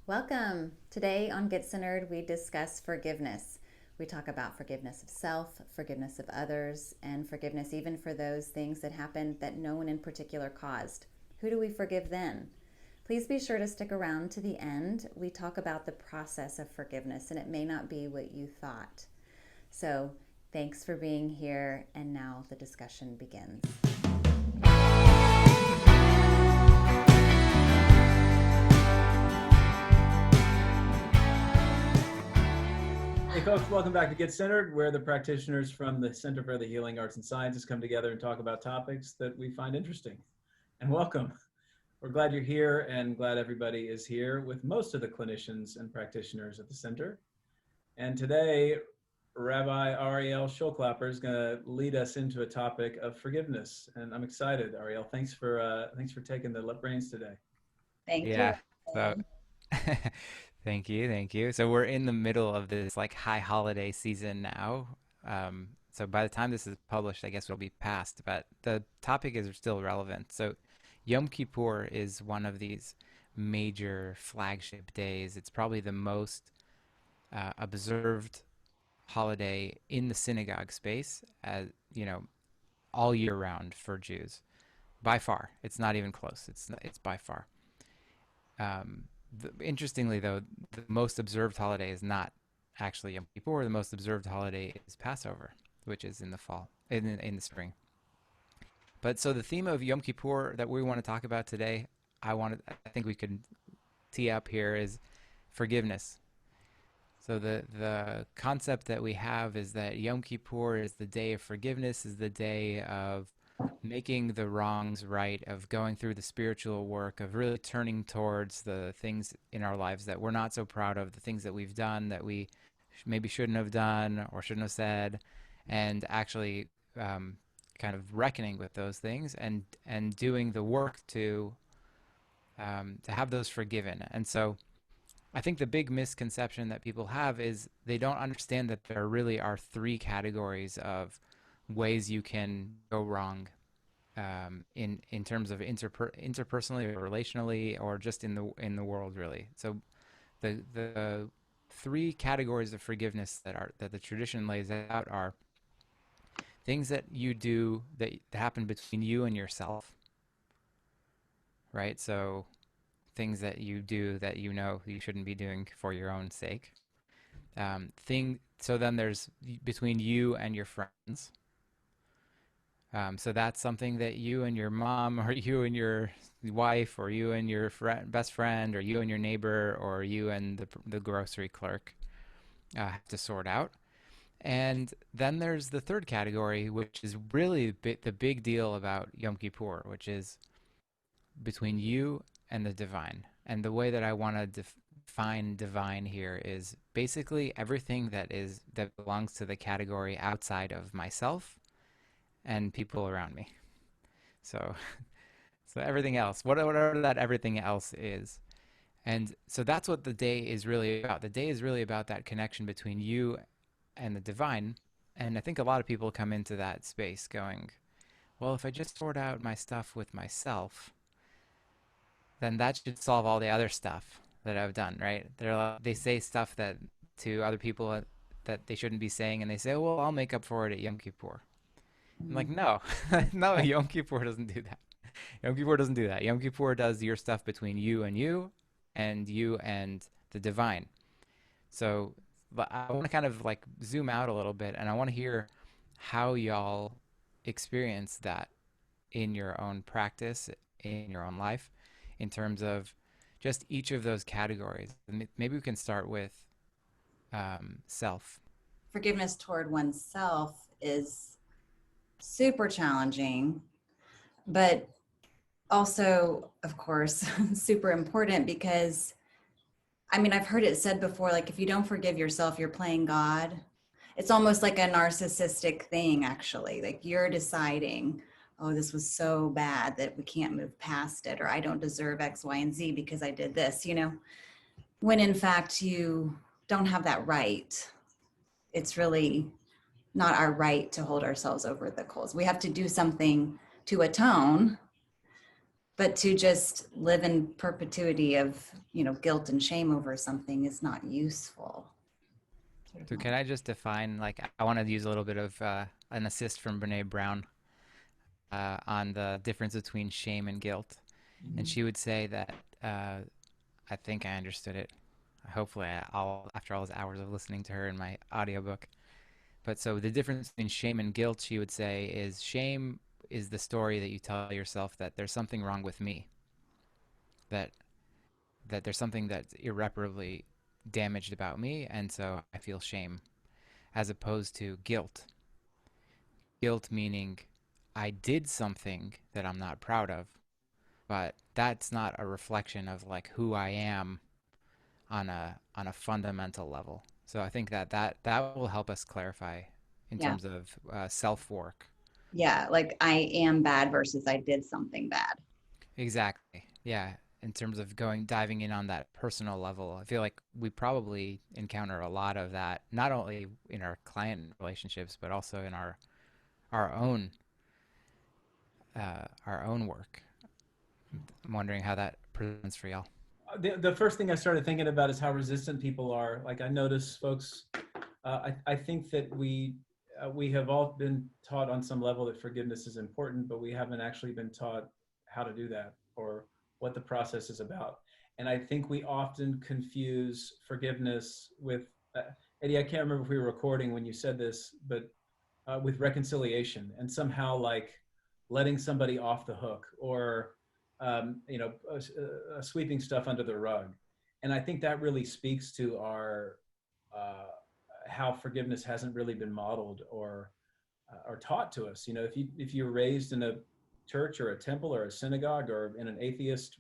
Welcome. Today on Get Centered, we discuss forgiveness. We talk about forgiveness of self, forgiveness of others, and forgiveness even for those things that happened that no one in particular caused. Who do we forgive then? Please be sure to stick around to the end. We talk about the process of forgiveness, and it may not be what you thought. So, thanks for being here, and now the discussion begins. Hey folks, welcome back to Get Centered, where the practitioners from the Center for the Healing Arts and Sciences come together and talk about topics that we find interesting. And welcome. We're glad you're here and glad everybody is here with most of the clinicians and practitioners at the center. And today, Rabbi Ariel Sholklapper is going to lead us into a topic of forgiveness. And I'm excited, Ariel. Thanks for taking the reins today. Thank you. Yeah. So thank you. So we're in the middle of this like high holiday season now. So by the time this is published, I guess it'll be past, but the topic is still relevant. So Yom Kippur is one of these major flagship days. It's probably the most observed holiday in the synagogue space, as you know, all year round for Jews. By far, it's not even close. It's by far. Um, Interestingly, though, the most observed holiday is not actually Yom Kippur. The most observed holiday is Passover, which is in the fall, in the spring. But so the theme of Yom Kippur that we want to talk about today, I think we could tee up here is forgiveness. So the concept that we have is that Yom Kippur is the day of forgiveness, is the day of making the wrongs right, of going through the spiritual work, of really turning towards the things in our lives that we're not so proud of, the things that we've done that we maybe shouldn't have done or shouldn't have said, and actually kind of reckoning with those things and doing the work to have those forgiven. And so I think the big misconception that people have is they don't understand that there really are three categories of ways you can go wrong in terms of interpersonally or relationally or just in the world really. So the three categories of forgiveness that the tradition lays out are things that you do that happen between you and yourself, right? So things that you do that you know you shouldn't be doing for your own sake. So then there's between you and your friends. So that's something that you and your mom, or you and your wife, or you and your best friend, or you and your neighbor, or you and the grocery clerk have to sort out. And then there's the third category, which is really the big deal about Yom Kippur, which is between you and the divine. And the way that I want to define divine here is basically everything that belongs to the category outside of myself and people around me. So, so everything else, whatever that everything else is. And so that's what the day is really about. The day is really about that connection between you and the divine. And I think a lot of people come into that space going, well, if I just sort out my stuff with myself, then that should solve all the other stuff that I've done, right? They say stuff that to other people that they shouldn't be saying, and they say, well, I'll make up for it at Yom Kippur. I'm like, no, no, Yom Kippur doesn't do that. Yom Kippur doesn't do that. Yom Kippur does your stuff between you and the divine. So but I want to kind of like zoom out a little bit, and I want to hear how y'all experience that in your own practice, in your own life, in terms of just each of those categories. Maybe we can start with self. Forgiveness toward oneself is super challenging, but also, of course, super important because, I mean, I've heard it said before, like if you don't forgive yourself, you're playing God. It's almost like a narcissistic thing, actually. Like you're deciding, oh, this was so bad that we can't move past it, or I don't deserve X, Y, and Z because I did this, when in fact you don't have that right. It's really not our right to hold ourselves over the coals. We have to do something to atone But to just live in perpetuity of, guilt and shame over something is not useful. So can I just define, like, I want to use a little bit of an assist from Brene Brown on the difference between shame and guilt. And she would say that, I think I understood it. Hopefully, I'll, after all those hours of listening to her in my audiobook. But so the difference between shame and guilt, she would say, is shame is the story that you tell yourself that there's something wrong with me, that there's something that's irreparably damaged about me, and so I feel shame, as opposed to guilt. Guilt meaning I did something that I'm not proud of, but that's not a reflection of like who I am on a fundamental level. So I think that will help us clarify in Yeah. terms of self work. Yeah. Like I am bad versus I did something bad. Exactly. Yeah. In terms of diving in on that personal level, I feel like we probably encounter a lot of that, not only in our client relationships, but also in our own our own work. I'm wondering how that presents for y'all. The first thing I started thinking about is how resistant people are. Like I notice folks, I think that we have all been taught on some level that forgiveness is important, but we haven't actually been taught how to do that or what the process is about. And I think we often confuse forgiveness with, Eddie, I can't remember if we were recording when you said this, but with reconciliation and somehow like letting somebody off the hook or sweeping stuff under the rug. And I think that really speaks to our how forgiveness hasn't really been modeled or taught to us. If you're raised in a church or a temple or a synagogue or in an atheist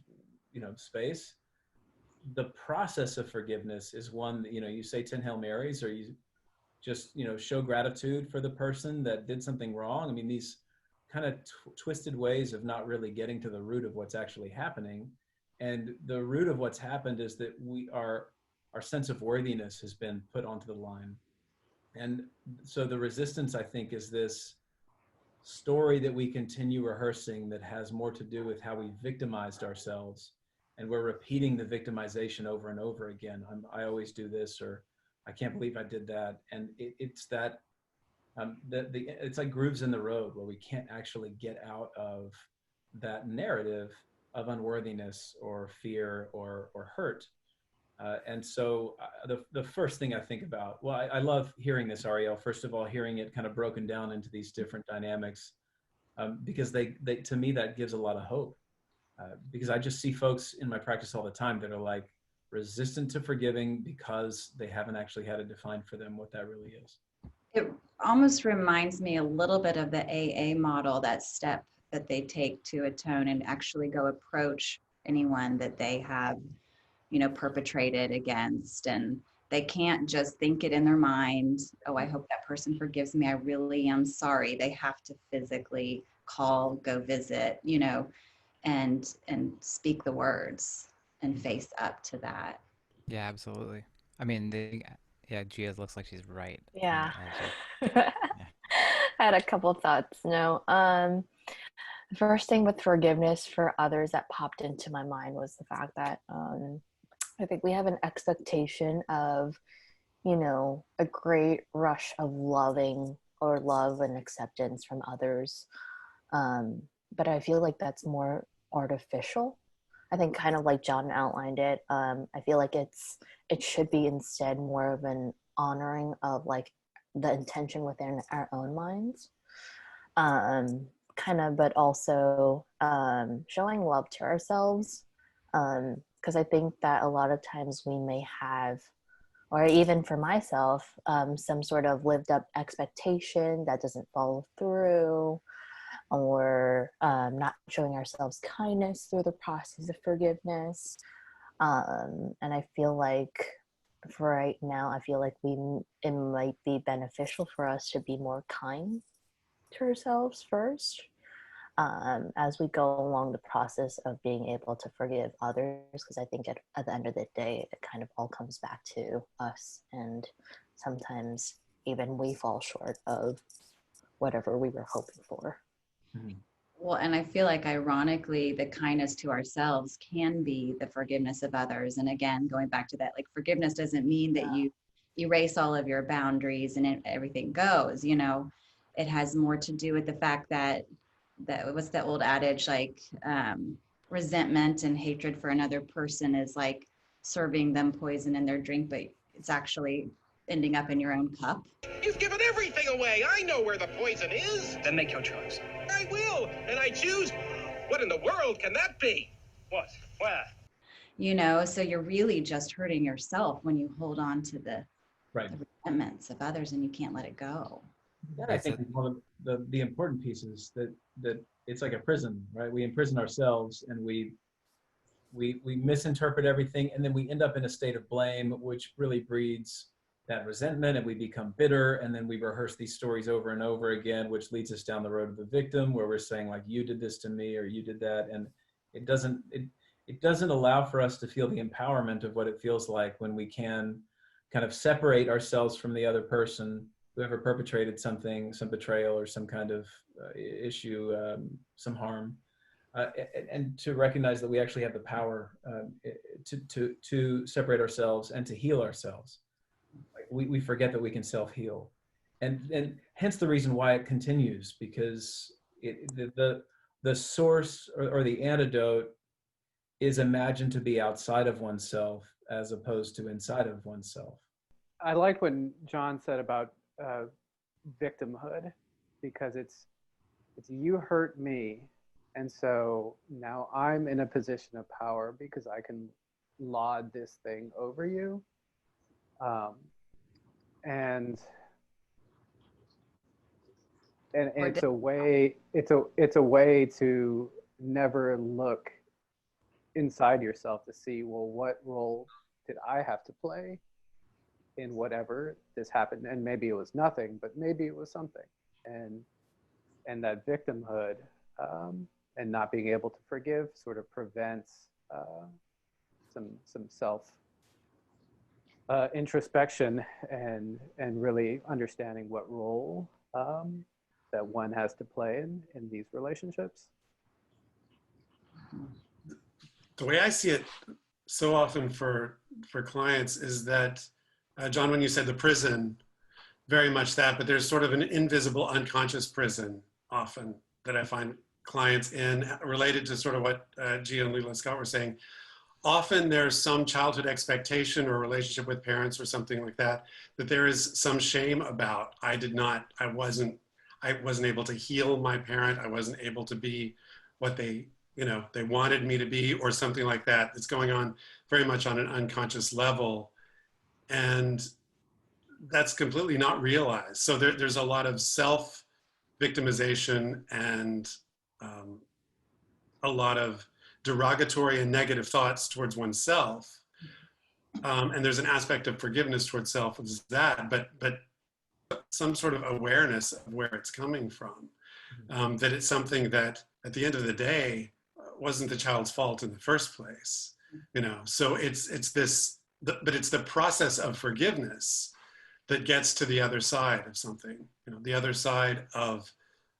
space, the process of forgiveness is one that you say 10 Hail Marys, or you just show gratitude for the person that did something wrong. I mean, these kind of twisted ways of not really getting to the root of what's actually happening. And the root of what's happened is that our sense of worthiness has been put onto the line. And so the resistance, I think, is this story that we continue rehearsing that has more to do with how we victimized ourselves, and we're repeating the victimization over and over again. I always do this, or I can't believe I did that. And it's that it's like grooves in the road where we can't actually get out of that narrative of unworthiness or fear or hurt. And so the first thing I think about, well, I love hearing this, Ariel. First of all, hearing it kind of broken down into these different dynamics, because they to me, that gives a lot of hope. Because I just see folks in my practice all the time that are like resistant to forgiving because they haven't actually had it defined for them what that really is. It almost reminds me a little bit of the AA model, that step that they take to atone and actually go approach anyone that they have, perpetrated against. And they can't just think it in their mind, oh, I hope that person forgives me, I really am sorry. They have to physically call, go visit, and speak the words and face up to that. Yeah, absolutely. I mean, yeah, Gia looks like she's right on Yeah. the edge yeah. I had a couple thoughts. The first thing with forgiveness for others that popped into my mind was the fact that I think we have an expectation of, a great rush of loving or love and acceptance from others. But I feel like that's more artificial. I think kind of like John outlined it. I feel like it should be instead more of an honoring of like the intention within our own minds. Kind of, but also showing love to ourselves. Because I think that a lot of times we may have, or even for myself, some sort of lived up expectation that doesn't follow through, or not showing ourselves kindness through the process of forgiveness. And I feel like for right now, I feel like it might be beneficial for us to be more kind to ourselves first, as we go along the process of being able to forgive others, because I think at the end of the day, it kind of all comes back to us, and sometimes even we fall short of whatever we were hoping for. Mm-hmm. Well, and I feel like ironically, the kindness to ourselves can be the forgiveness of others. And again, going back to that, like forgiveness doesn't mean that you erase all of your boundaries and everything goes, you know, it has more to do with the fact that what's the old adage, like resentment and hatred for another person is like serving them poison in their drink, but it's actually ending up in your own cup. You've given everything away. I know where the poison is. Then make your choice. I will, and I choose. What in the world can that be? What? Where? You know, so you're really just hurting yourself when you hold on to the resentments of others and you can't let it go. Yeah, I think one of the important pieces that it's like a prison, right? We imprison ourselves and we misinterpret everything, and then we end up in a state of blame, which really breeds that resentment, and we become bitter, and then we rehearse these stories over and over again, which leads us down the road of the victim, where we're saying like, you did this to me or you did that, and it doesn't allow for us to feel the empowerment of what it feels like when we can kind of separate ourselves from the other person, whoever perpetrated something, some betrayal or some kind of issue, some harm, and to recognize that we actually have the power to separate ourselves and to heal ourselves. We forget that we can self-heal, and hence the reason why it continues, because the source or the antidote is imagined to be outside of oneself as opposed to inside of oneself. I like when John said about victimhood, because it's you hurt me, and so now I'm in a position of power because I can laud this thing over you. And it's a way to never look inside yourself to see, well, what role did I have to play in whatever this happened? And maybe it was nothing, but maybe it was something. And that victimhood and not being able to forgive sort of prevents some self introspection and really understanding what role that one has to play in these relationships. The way I see it so often for clients is that, John, when you said the prison, very much that, but there's sort of an invisible unconscious prison often that I find clients in, related to sort of what Gia and Leila Scott were saying. Often there's some childhood expectation or relationship with parents or something like that there is some shame about. I wasn't able to heal my parent. I wasn't able to be what they wanted me to be, or something like that. It's going on very much on an unconscious level. And that's completely not realized. So there's a lot of self-victimization and a lot of derogatory and negative thoughts towards oneself. And there's an aspect of forgiveness towards self, which is that, but some sort of awareness of where it's coming from. That it's something that at the end of the day wasn't the child's fault in the first place, So it's but it's the process of forgiveness that gets to the other side of something, the other side of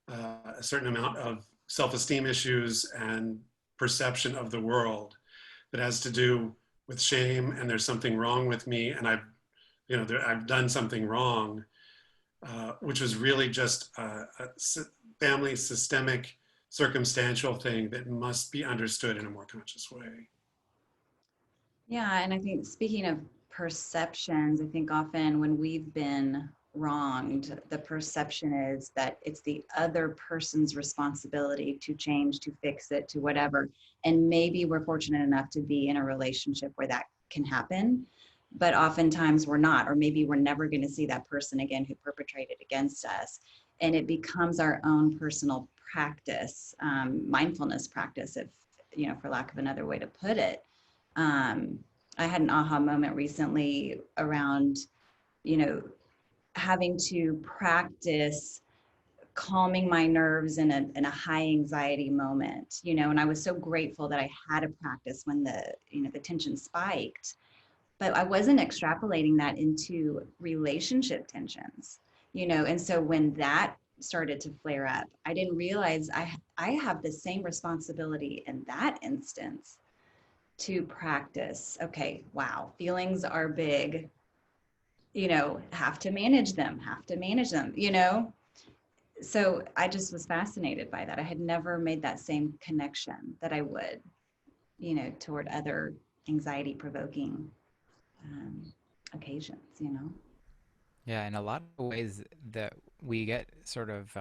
a certain amount of self-esteem issues and perception of the world that has to do with shame, and there's something wrong with me, and I've done something wrong, which was really just a family systemic circumstantial thing that must be understood in a more conscious way. Yeah, and I think speaking of perceptions, I think often when we've been wronged, the perception is that it's the other person's responsibility to change, to fix it, to whatever. And maybe we're fortunate enough to be in a relationship where that can happen, but oftentimes we're not, or maybe we're never going to see that person again who perpetrated against us. And it becomes our own personal practice, mindfulness practice, if, for lack of another way to put it. I had an aha moment recently around, having to practice calming my nerves in a high anxiety moment, and I was so grateful that I had a practice when the tension spiked, but I wasn't extrapolating that into relationship tensions, and so when that started to flare up. I didn't realize I have the same responsibility in that instance to practice. Okay, wow, feelings are big, have to manage them, So I just was fascinated by that. I had never made that same connection that I would, toward other anxiety provoking occasions. Yeah, in a lot of ways that we get sort of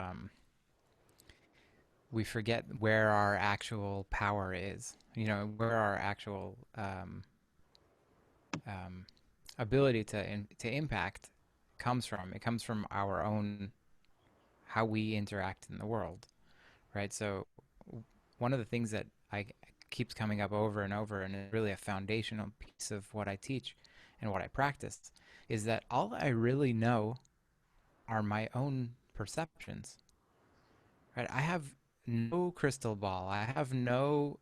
we forget where our actual power is. Where our actual um, ability to impact comes from. It comes from our own how we interact in the world, right? So one of the things that I keeps coming up over and over, and is really a foundational piece of what I teach and what I practice, is that all I really know are my own perceptions, right? I have no crystal ball. I have no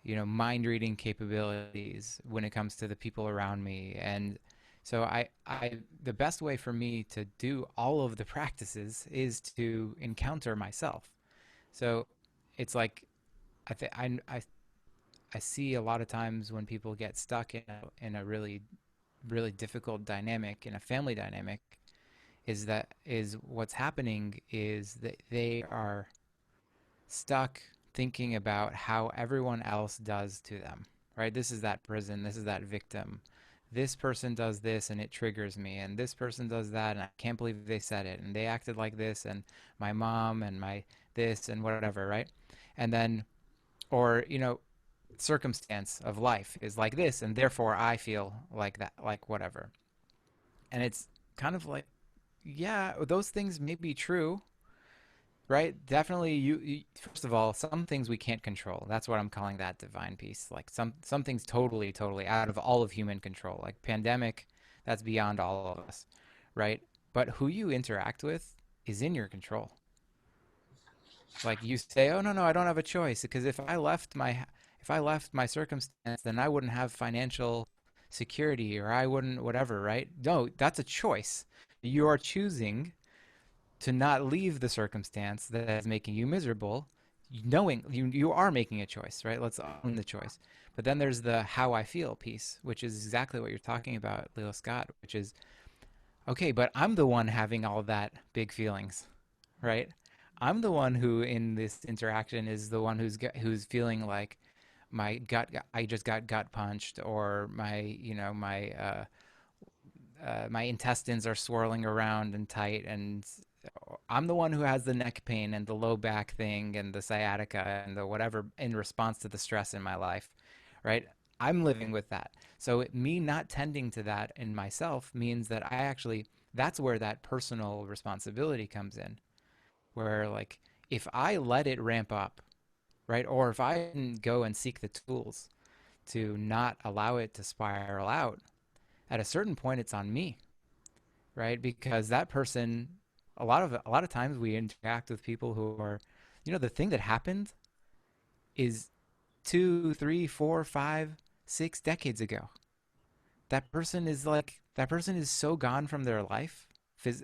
mind reading capabilities when it comes to the people around me. And so the best way for me to do all of the practices is to encounter myself. So it's like I think I see a lot of times when people get stuck in a really really difficult dynamic, in a family dynamic, is what's happening is that they are stuck thinking about how everyone else does to them, right? This is that prison, this is that victim. This person does this and it triggers me, and this person does that and I can't believe they said it, and they acted like this, and my mom and my this and whatever, right? And then, or, circumstance of life is like this, and therefore I feel like that, like whatever. And it's kind of like, yeah, those things may be true, right? Definitely, first of all, some things we can't control. That's what I'm calling that divine piece. Like some things totally, totally out of all of human control. Like pandemic, that's beyond all of us, right? But who you interact with is in your control. Like you say, oh no, I don't have a choice because if I left my circumstance, then I wouldn't have financial security or I wouldn't whatever, right? No, that's a choice. You are choosing to not leave the circumstance that is making you miserable, knowing you are making a choice, right? Let's own the choice. But then there's the how I feel piece, which is exactly what you're talking about, Leo Scott, which is okay, but I'm the one having all that big feelings, right? I'm the one who in this interaction is the one who's feeling like my gut I just got gut punched, or my intestines are swirling around and tight, and I'm the one who has the neck pain and the low back thing and the sciatica and the whatever in response to the stress in my life, right? I'm living with that. So me not tending to that in myself means that that's where that personal responsibility comes in, where like if I let it ramp up, right? Or if I didn't go and seek the tools to not allow it to spiral out, at a certain point it's on me, right? Because that person, a lot of times we interact with people who are, the thing that happened is 2, 3, 4, 5, 6 decades ago. That person is so gone from their life,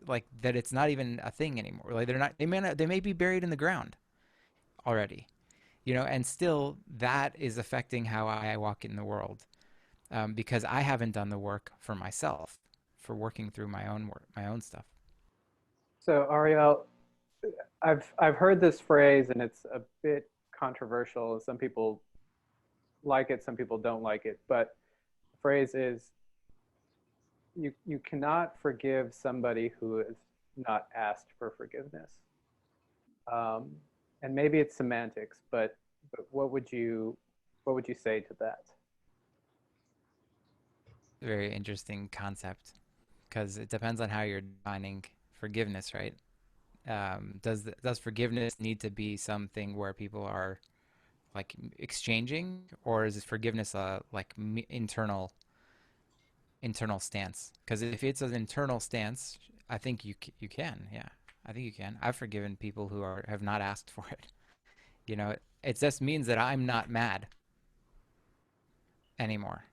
like that it's not even a thing anymore. Like they may be buried in the ground already, and still that is affecting how I walk in the world, because I haven't done the work for myself, for working through my own work, my own stuff. So Ariel, I've heard this phrase and it's a bit controversial. Some people like it, some people don't like it. But the phrase is you cannot forgive somebody who has not asked for forgiveness. Um, and maybe it's semantics, but what would you say to that? Very interesting concept, because it depends on how you're defining forgiveness, right? Does forgiveness need to be something where people are like exchanging, or is forgiveness a like internal stance? Because if it's an internal stance, I think you can, yeah, I think you can. I've forgiven people who have not asked for it. It just means that I'm not mad anymore.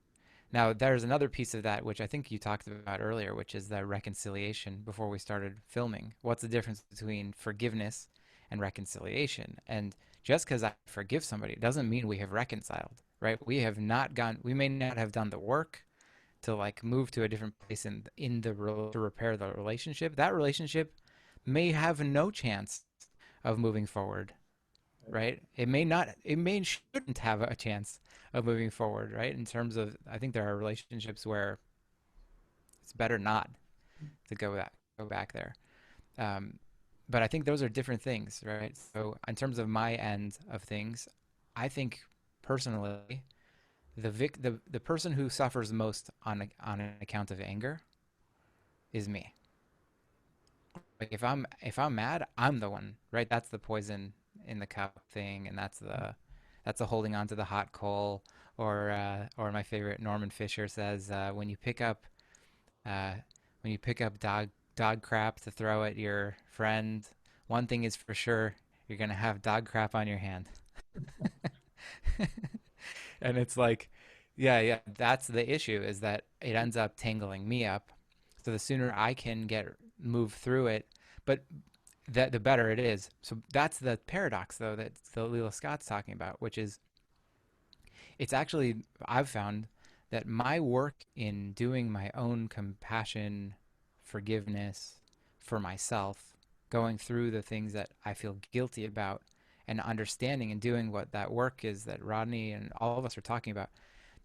Now, there's another piece of that, which I think you talked about earlier, which is the reconciliation before we started filming. What's the difference between forgiveness and reconciliation? And just because I forgive somebody doesn't mean we have reconciled, right? We may not have done the work to like move to a different place to repair the relationship. That relationship may have no chance of moving forward, right? Shouldn't have a chance of moving forward, right? In terms of, I think there are relationships where it's better not to go back there. Um, but I think those are different things, right? So in terms of my end of things, I think personally, the person who suffers most on an account of anger is me. Like if I'm mad, I'm the one, right? That's the poison in the cup thing, and that's the holding on to the hot coal, or my favorite Norman Fisher says uh, when you pick up dog crap to throw at your friend, one thing is for sure, you're gonna have dog crap on your hand. And it's like, yeah, that's the issue, is that it ends up tangling me up. So the sooner I can move through it, but the better it is. So that's the paradox, though, that Leela Scott's talking about, which is it's actually, I've found that my work in doing my own compassion, forgiveness for myself, going through the things that I feel guilty about, and understanding and doing what that work is that Rodney and all of us are talking about,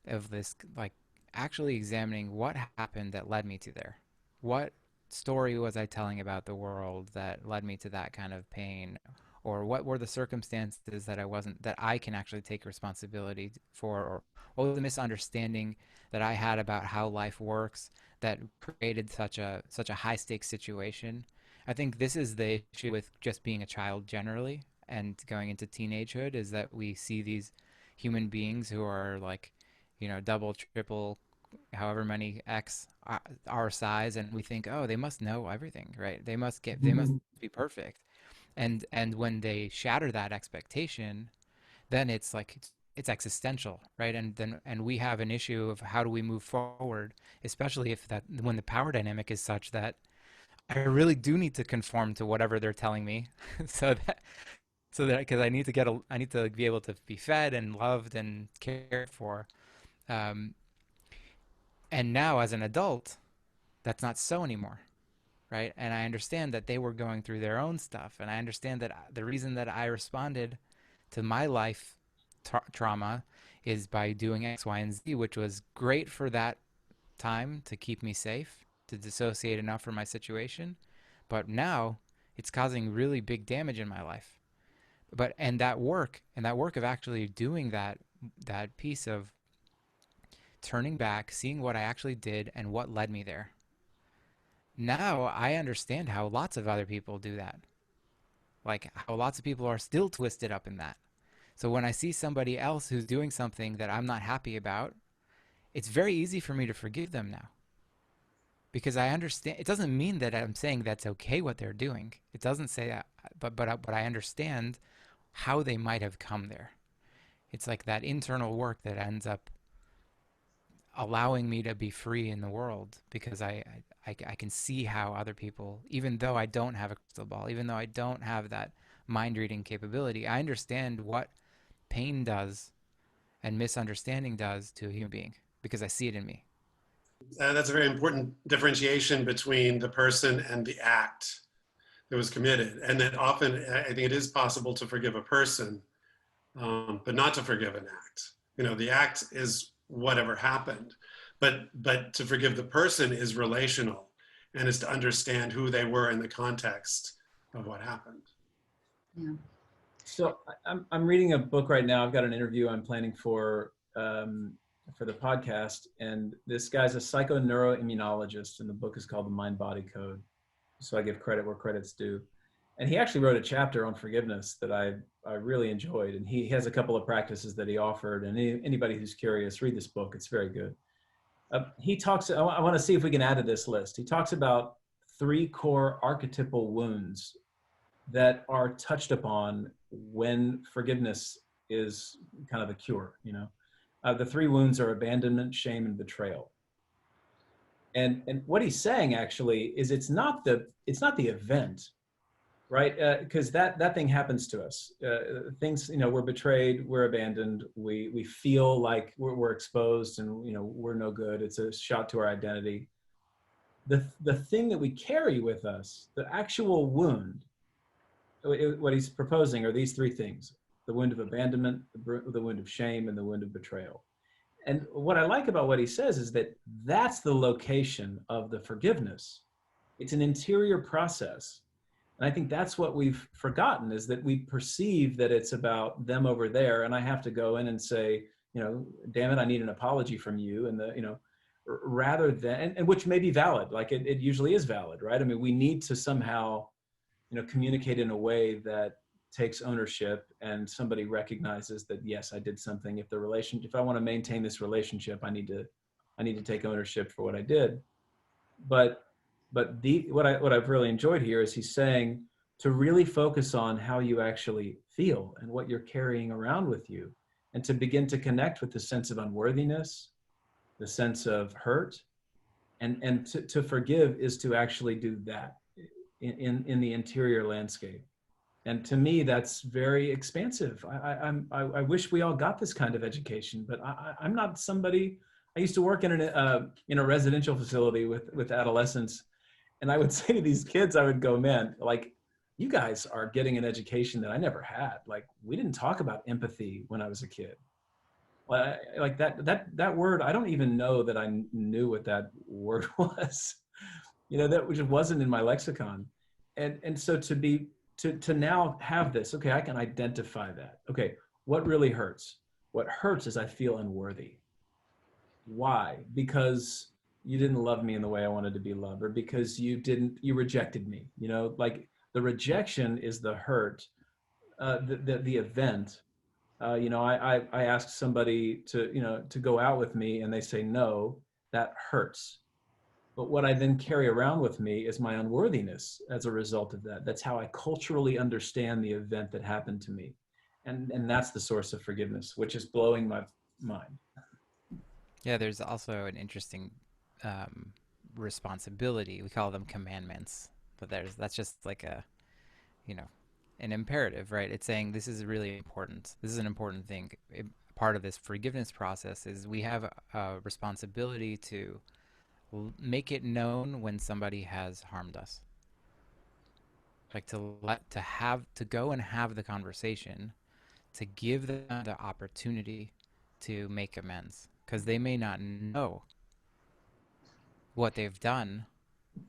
of this, like, actually examining what happened that led me to there. What story was I telling about the world that led me to that kind of pain? Or what were the circumstances that I can actually take responsibility for? Or what was the misunderstanding that I had about how life works that created such a high stakes situation? I think this is the issue with just being a child generally and going into teenagehood, is that we see these human beings who are like, double, triple, however many X our size, and we think, oh, they must know everything, right? They must be perfect. And when they shatter that expectation, then it's like it's existential, right? And we have an issue of how do we move forward, especially if that when the power dynamic is such that I really do need to conform to whatever they're telling me, so that because I need to be able to be fed and loved and cared for. Um, and now as an adult, that's not so anymore, right? And I understand that they were going through their own stuff, and I understand that the reason that I responded to my life trauma is by doing X, Y, and Z, which was great for that time to keep me safe, to dissociate enough from my situation. But now it's causing really big damage in my life. And that work of actually doing that piece of turning back, seeing what I actually did and what led me there. Now I understand how lots of other people do that. Like how lots of people are still twisted up in that. So when I see somebody else who's doing something that I'm not happy about, it's very easy for me to forgive them now. Because I understand, it doesn't mean that I'm saying that's okay what they're doing. It doesn't say that, but I understand how they might have come there. It's like that internal work that ends up allowing me to be free in the world, because I can see how other people, even though I don't have a crystal ball, even though I don't have that mind reading capability, I understand what pain does and misunderstanding does to a human being because I see it in me. That's a very important differentiation between the person and the act that was committed. And that often, I think it is possible to forgive a person, but not to forgive an act. The act is whatever happened, but to forgive the person is relational, and is to understand who they were in the context of what happened. Yeah. So I'm reading a book right now. I've got an interview I'm planning for the podcast, and this guy's a psychoneuroimmunologist, and the book is called The Mind-Body Code. So I give credit where credit's due. And he actually wrote a chapter on forgiveness that I really enjoyed. And he has a couple of practices that he offered. And anybody who's curious, read this book. It's very good. He talks, I want to see if we can add to this list. He talks about 3 core archetypal wounds that are touched upon when forgiveness is kind of a cure, The three wounds are abandonment, shame, and betrayal. And what he's saying actually is it's not the event, right? Because that thing happens to us. Things, we're betrayed, we're abandoned, we feel like we're exposed, and we're no good. It's a shot to our identity. The thing that we carry with us, the actual wound, what he's proposing are these three things: the wound of abandonment, the wound of shame, and the wound of betrayal. And what I like about what he says is that that's the location of the forgiveness. It's an interior process. And I think that's what we've forgotten, is that we perceive that it's about them over there, and I have to go in and say, damn it, I need an apology from you. And rather than, and which may be valid, like it usually is valid, right? I mean, we need to somehow, communicate in a way that takes ownership, and somebody recognizes that, yes, I did something. If I want to maintain this relationship, I need to take ownership for what I did. But what I've really enjoyed here is he's saying to really focus on how you actually feel and what you're carrying around with you, and to begin to connect with the sense of unworthiness, the sense of hurt, and to forgive is to actually do that in the interior landscape. And to me, that's very expansive. I wish we all got this kind of education, but I'm not somebody. I used to work in a residential facility with adolescents, and I would say to these kids, I would go, man, like, you guys are getting an education that I never had. Like, we didn't talk about empathy when I was a kid. Like that word, I don't even know that I knew what that word was. That just wasn't in my lexicon. And so to now have this, okay, I can identify that. Okay, what really hurts? What hurts is I feel unworthy. Why? Because you didn't love me in the way I wanted to be loved, or because you rejected me. Like, the rejection is the hurt, the event. I ask somebody to go out with me, and they say no, that hurts. But what I then carry around with me is my unworthiness as a result of that. That's how I culturally understand the event that happened to me. And that's the source of forgiveness, which is blowing my mind. Yeah, there's also an interesting responsibility. We call them commandments, but that's just like an imperative, right? It's saying this is really important. This is an important thing. Part of this forgiveness process is we have a responsibility to make it known when somebody has harmed us. Like to go and have the conversation, to give them the opportunity to make amends, because they may not know what they've done.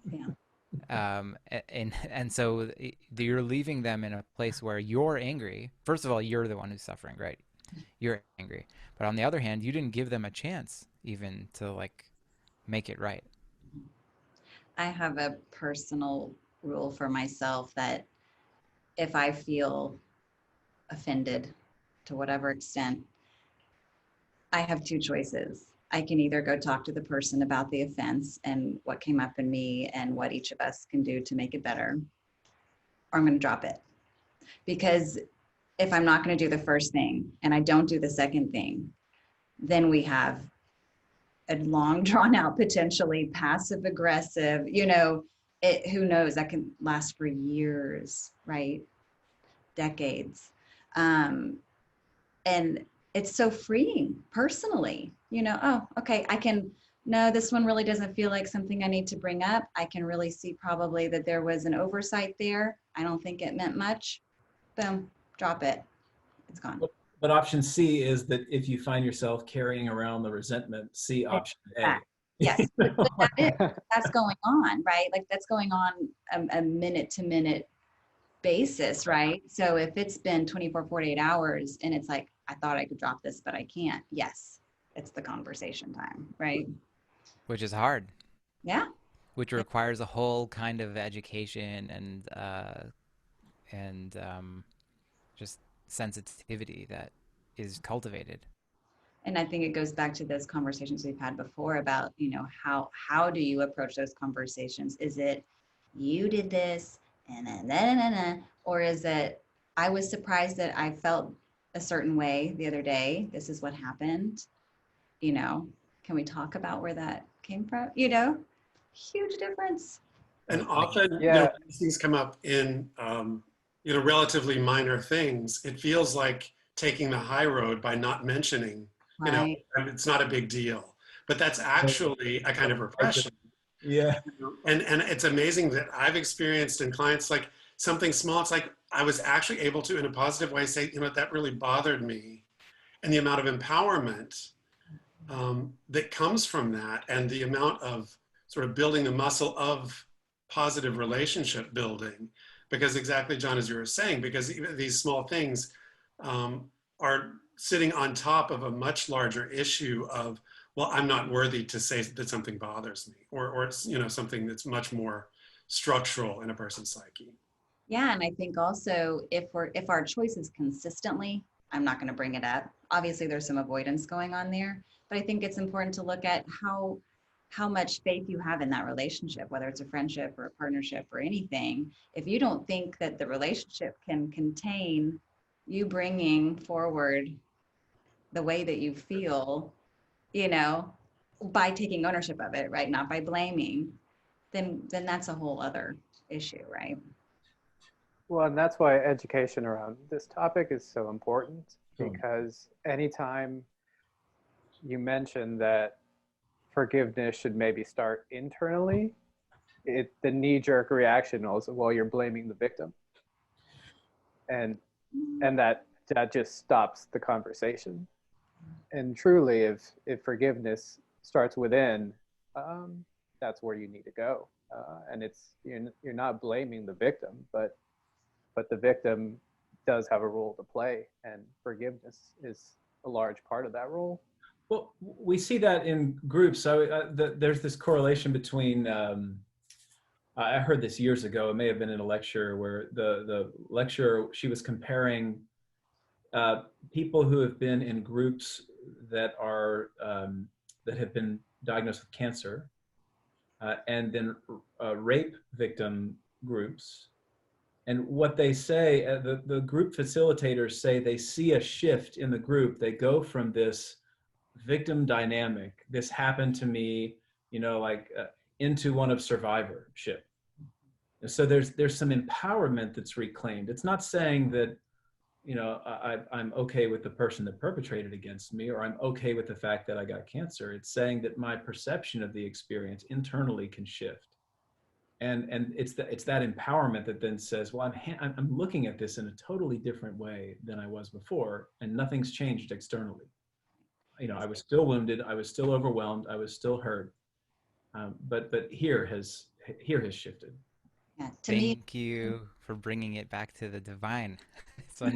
Yeah. And so you're leaving them in a place where you're angry. First of all, you're the one who's suffering, right? You're angry. But on the other hand, you didn't give them a chance even to make it right. I have a personal rule for myself that if I feel offended to whatever extent, I have two choices. I can either go talk to the person about the offense and what came up in me and what each of us can do to make it better, or I'm going to drop it. Because if I'm not going to do the first thing and I don't do the second thing, then we have a long drawn out, potentially passive aggressive, who knows, that can last for years, right? Decades. And it's so freeing personally, oh, okay, no, this one really doesn't feel like something I need to bring up. I can really see probably that there was an oversight there. I don't think it meant much. Boom, drop it. It's gone. But option C is that if you find yourself carrying around the resentment, see option A. Yes, but that's going on, right? Like, that's going on a minute to minute basis, right? So if it's been 24, 48 hours and it's like, I thought I could drop this, but I can't. Yes, it's the conversation time, right? Which is hard. Yeah. Which requires a whole kind of education and just sensitivity that is cultivated. And I think it goes back to those conversations we've had before about, how do you approach those conversations? Is it, you did this, or is it, I was surprised that I felt a certain way the other day. This is what happened. you know, can we talk about where that came from? Huge difference. And often, Yeah. these things come up in, relatively minor things. It feels like taking the high road by not mentioning, Right. it's not a big deal. But that's actually a kind of repression. Yeah. And it's amazing that I've experienced in clients like something small. It's like I was actually able to, in a positive way, say, that really bothered me. And the amount of empowerment that comes from that, and the amount of sort of building the muscle of positive relationship building, because exactly, John, as you were saying, because even these small things are sitting on top of a much larger issue of, well, I'm not worthy to say that something bothers me, or it's, something that's much more structural in a person's psyche. Yeah, and I think also if our choice is consistently, I'm not going to bring it up. Obviously, there's some avoidance going on there, but I think it's important to look at how much faith you have in that relationship, whether it's a friendship or a partnership or anything. If you don't think that the relationship can contain you bringing forward the way that you feel, by taking ownership of it, right? Not by blaming, then that's a whole other issue, right? Well, and that's why education around this topic is so important, Sure. because anytime you mention that forgiveness should maybe start internally, the knee-jerk reaction is, well, you're blaming the victim, and that just stops the conversation. And truly, if forgiveness starts within, that's where you need to go. And you're not blaming the victim, but the victim does have a role to play, and forgiveness is a large part of that role. Well, we see that in groups. So there's this correlation between, I heard this years ago, it may have been in a lecture where the lecturer, she was comparing people who have been in groups that are, that have been diagnosed with cancer, and then rape victim groups. And what they say, the group facilitators say they see a shift in the group. They go from this victim dynamic, this happened to me, into one of survivorship. So there's some empowerment that's reclaimed. It's not saying that, I'm okay with the person that perpetrated against me, or I'm okay with the fact that I got cancer. It's saying that my perception of the experience internally can shift. And it's that empowerment that then says, well, I'm looking at this in a totally different way than I was before, and nothing's changed externally. I was still wounded, I was still overwhelmed, I was still hurt, but here has shifted. Yeah, to me, Thank you for bringing it back to the divine. So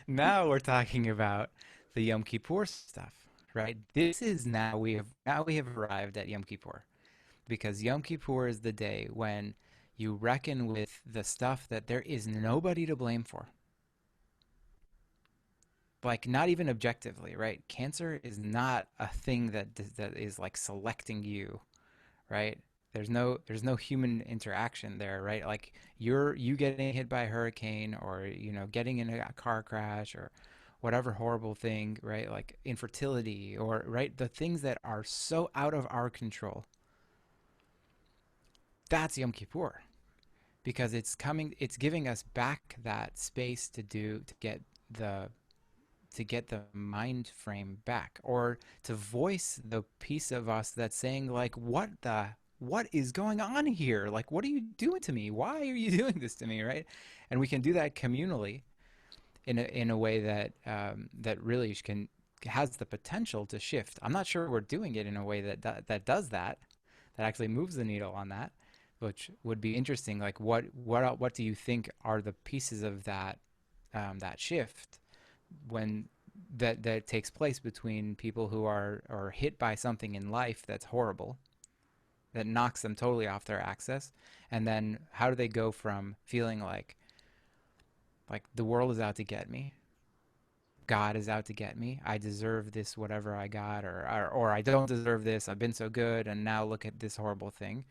now we're talking about the Yom Kippur stuff, right? This is now we have arrived at Yom Kippur, because Yom Kippur is the day when you reckon with the stuff that there is nobody to blame for. Like, not even objectively, right? Cancer is not a thing that is like selecting you, right? There's no human interaction there, right? Like you getting hit by a hurricane, or getting in a car crash, or whatever horrible thing, right? Like infertility, or right, the things that are so out of our control. That's Yom Kippur, because it's giving us back that space to get the mind frame back, or to voice the piece of us that's saying, like, what is going on here? Like, what are you doing to me? Why are you doing this to me, right? And we can do that communally in a way that that really has the potential to shift. I'm not sure we're doing it in a way that does that actually moves the needle on that, which would be interesting. Like, what do you think are the pieces of that shift when that takes place between people who are hit by something in life that's horrible, that knocks them totally off their axis, and then how do they go from feeling like the world is out to get me, God is out to get me, I deserve this whatever I got, or I don't deserve this, I've been so good and now look at this horrible thing,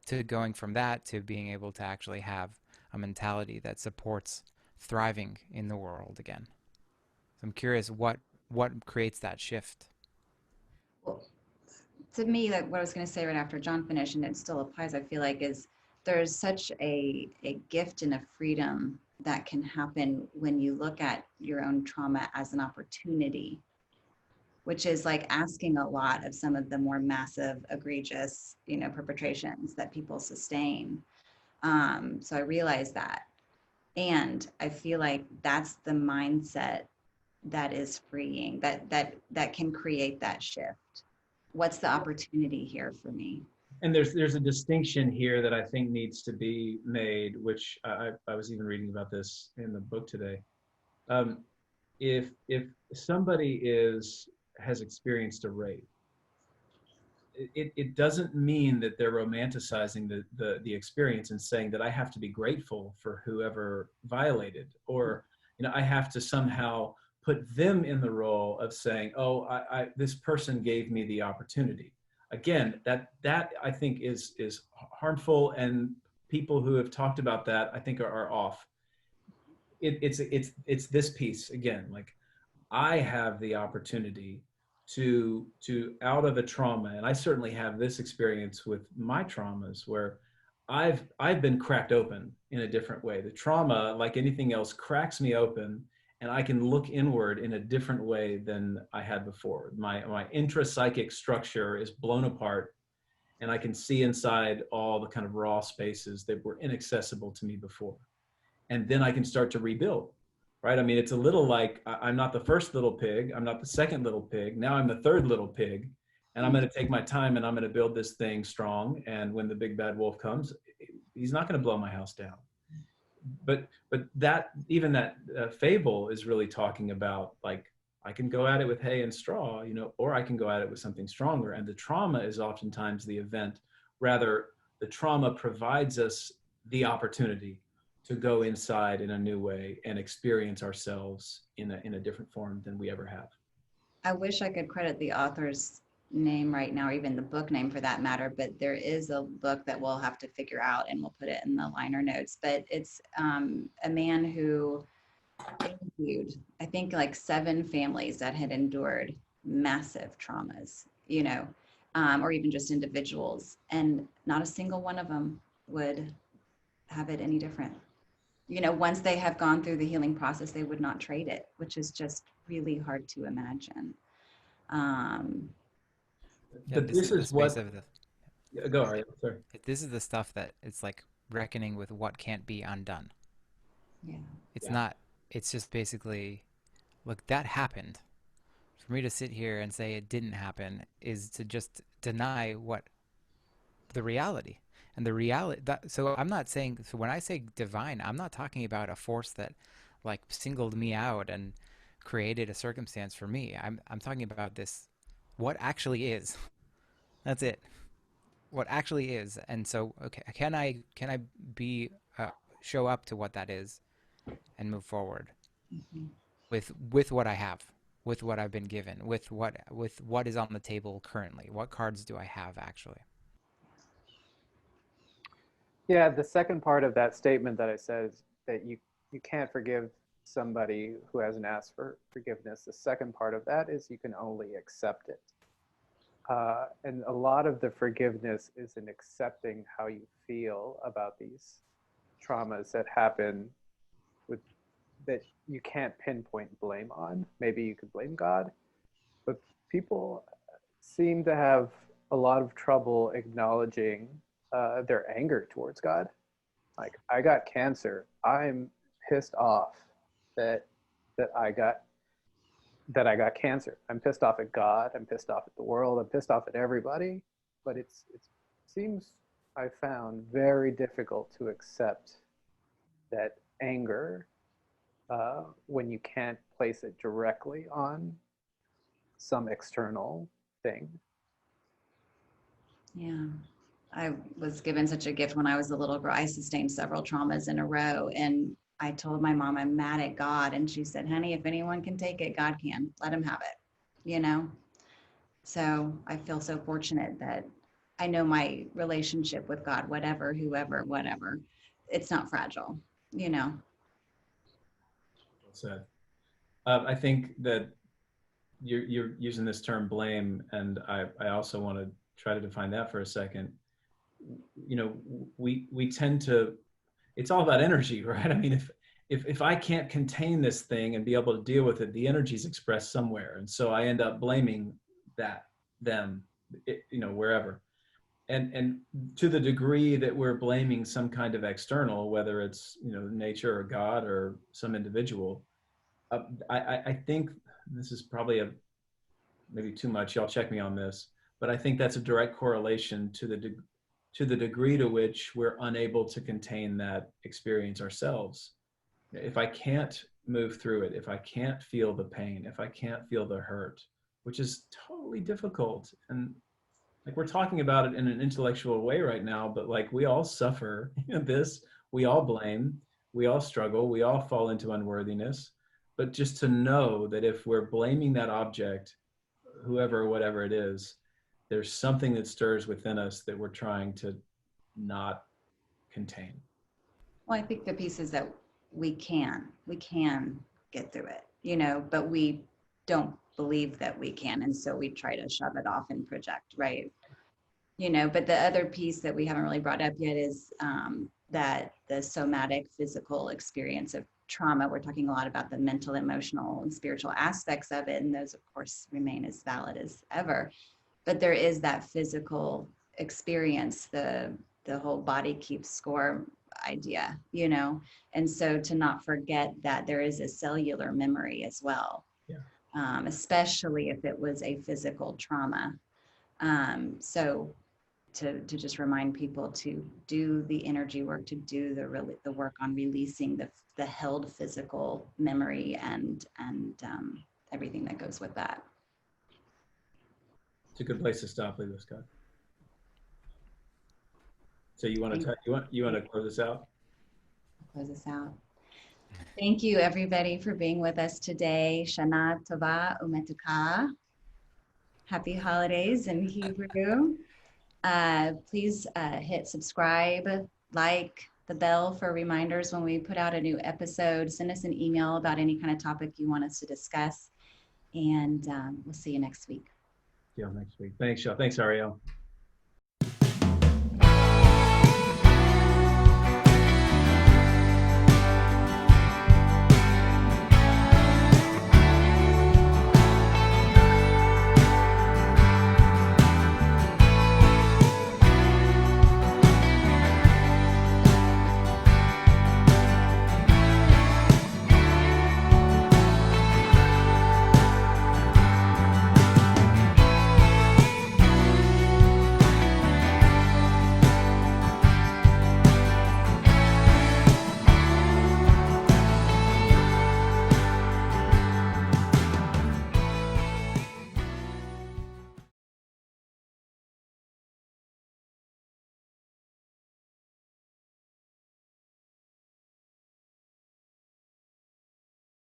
to going from that to being able to actually have a mentality that supports thriving in the world again. So I'm curious what creates that shift. Well, to me, like what I was going to say right after John finished, and it still applies, I feel like, is there's such a gift and a freedom that can happen when you look at your own trauma as an opportunity, which is like asking a lot of some of the more massive, egregious, perpetrations that people sustain. So I realized that. And I feel like that's the mindset that is freeing, that can create that shift. What's the opportunity here for me? And there's a distinction here that I think needs to be made, which I was even reading about this in the book today. If somebody has experienced a rape, it doesn't mean that they're romanticizing the experience and saying that I have to be grateful for whoever violated, or I have to somehow put them in the role of saying, oh, I this person gave me the opportunity. Again, that I think is harmful, and people who have talked about that, I think, are off. It's this piece again, like I have the opportunity to out of a trauma, and I certainly have this experience with my traumas where I've been cracked open in a different way. The trauma, like anything else, cracks me open, and I can look inward in a different way than I had before. My intrapsychic structure is blown apart, and I can see inside all the kind of raw spaces that were inaccessible to me before. And then I can start to rebuild, right? I mean, it's a little like I'm not the first little pig, I'm not the second little pig, now I'm the third little pig, and I'm going to take my time and I'm going to build this thing strong. And when the big bad wolf comes, he's not going to blow my house down. But that even that fable is really talking about, like, I can go at it with hay and straw, or I can go at it with something stronger. And the trauma is oftentimes the event. Rather, the trauma provides us the opportunity to go inside in a new way and experience ourselves in a different form than we ever have. I wish I could credit the author's name right now, or even the book name for that matter, but there is a book that we'll have to figure out, and we'll put it in the liner notes. But it's a man who interviewed, I think, like 7 families that had endured massive traumas, or even just individuals, and not a single one of them would have it any different. Once they have gone through the healing process, they would not trade it, which is just really hard to imagine. But this is what. Go ahead. Sorry. This is the stuff that it's like reckoning with what can't be undone. Yeah. It's not. It's just basically, look, that happened. For me to sit here and say it didn't happen is to just deny what the reality. And the reality that, so I'm not saying, so when I say divine, I'm not talking about a force that like singled me out and created a circumstance for me. I'm talking about this, what actually is. That's it. What actually is. And so, okay, can I be show up to what that is and move forward with what I have, with what I've been given, with what is on the table currently. What cards do I have actually? Yeah, the second part of that statement that I said is that you can't forgive somebody who hasn't asked for forgiveness. The second part of that is you can only accept it. And a lot of the forgiveness is in accepting how you feel about these traumas that happen that you can't pinpoint blame on. Maybe you could blame God, but people seem to have a lot of trouble acknowledging their anger towards God. Like, I got cancer. I'm pissed off that I got cancer. I'm pissed off at God. I'm pissed off at the world. I'm pissed off at everybody. But it seems, I found, very difficult to accept that anger when you can't place it directly on some external thing. Yeah. I was given such a gift when I was a little girl. I sustained several traumas in a row, and I told my mom I'm mad at God, and she said, honey, if anyone can take it, God can. Let him have it, So I feel so fortunate that I know my relationship with God, whatever, whoever, whatever, it's not fragile, Well said. I think that you're using this term blame, and I also want to try to define that for a second. You know, we tend to, it's all about energy, right? I mean, if I can't contain this thing and be able to deal with it, the energy is expressed somewhere, and so I end up blaming them, wherever. And to the degree that we're blaming some kind of external, whether it's nature or God or some individual, I think this is probably maybe too much. Y'all check me on this, but I think that's a direct correlation to the degree to which we're unable to contain that experience ourselves. If I can't move through it, if I can't feel the pain, if I can't feel the hurt, which is totally difficult, and like we're talking about it in an intellectual way right now, but like we all suffer this, we all blame, we all struggle, we all fall into unworthiness. But just to know that if we're blaming that object, whoever or whatever it is, there's something that stirs within us that we're trying to not contain. Well, I think the piece is that we can get through it, but we don't believe that we can. And so we try to shove it off and project, right? But the other piece that we haven't really brought up yet is that the somatic physical experience of trauma, we're talking a lot about the mental, emotional, and spiritual aspects of it. And those, of course, remain as valid as ever. But there is that physical experience, the whole body keeps score idea, and so to not forget that there is a cellular memory as well, especially if it was a physical trauma. So to just remind people to do the energy work, to do the work on releasing the held physical memory and everything that goes with that. It's a good place to stop, Lila Scott. So you want to close this out? Close this out. Thank you, everybody, for being with us today. Shana Tova Umetuka. Happy holidays in Hebrew. Please hit subscribe, like the bell for reminders when we put out a new episode. Send us an email about any kind of topic you want us to discuss. And we'll see you next week. Yeah, next week. Thanks, Shel. Thanks, Ariel.